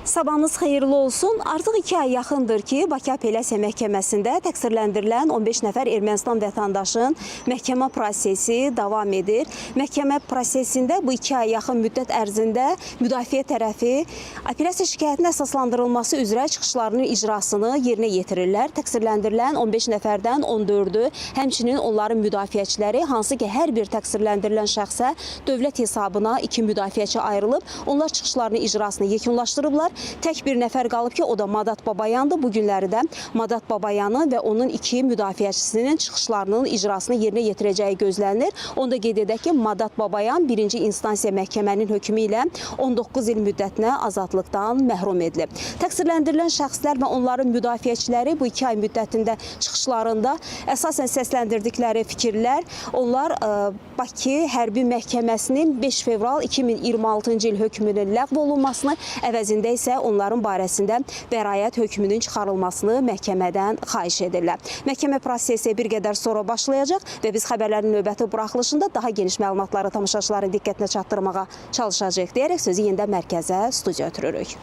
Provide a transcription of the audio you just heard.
Sabahınız xeyirli olsun. Artıq 2 ay yaxındır ki, Bakı Apellyasiya Məhkəməsində təqsirləndirilən 15 nəfər Ermənistan vətəndaşın məhkəmə prosesi davam edir. Məhkəmə prosesində bu 2 ay yaxın müddət ərzində müdafiə tərəfi apellyasiya şikayətinin əsaslandırılması üzrə çıxışlarının icrasını yerinə yetirirlər. Təqsirləndirilən 15 nəfərdən 14-ü, həmçinin onların müdafiəçiləri, hansı ki, hər bir təqsirləndirilən şəxsə dövlət hesabına 2 müdafiəçi ayrılıb, onlar çıxışlarının icrasını yekunlaşdırıblar. Tək bir nəfər qalıb ki, o da Madat Babayandır. Bu günləri də Madat Babayanı və onun 2 müdafiəçisinin çıxışlarının icrasını yerinə yetirəcəyi gözlənilir. Onu da qeyd edək ki, Madat Babayan 1-ci instansiya məhkəmənin hökmü ilə 19 il müddətinə azadlıqdan məhrum edilib. Təqsirləndirilən şəxslər və onların müdafiəçiləri bu 2 ay müddətində çıxışlarında əsasən səsləndirdikləri fikirlər, onlar Bakı Hərbi Məhkəməsinin 5 fevral 2026-cı il hökmünün ləğv olunmasını, əvəzində isə onların barəsində bəraət hökmünün çıxarılmasını məhkəmədən xahiş edirlər. Məhkəmə prosesi bir qədər sonra başlayacaq və biz xəbərlərin növbəti buraxılışında daha geniş məlumatları tamaşaçıların diqqətinə çatdırmağa çalışacağıq deyərək sözü yenidən mərkəzə, studiya ötürürük.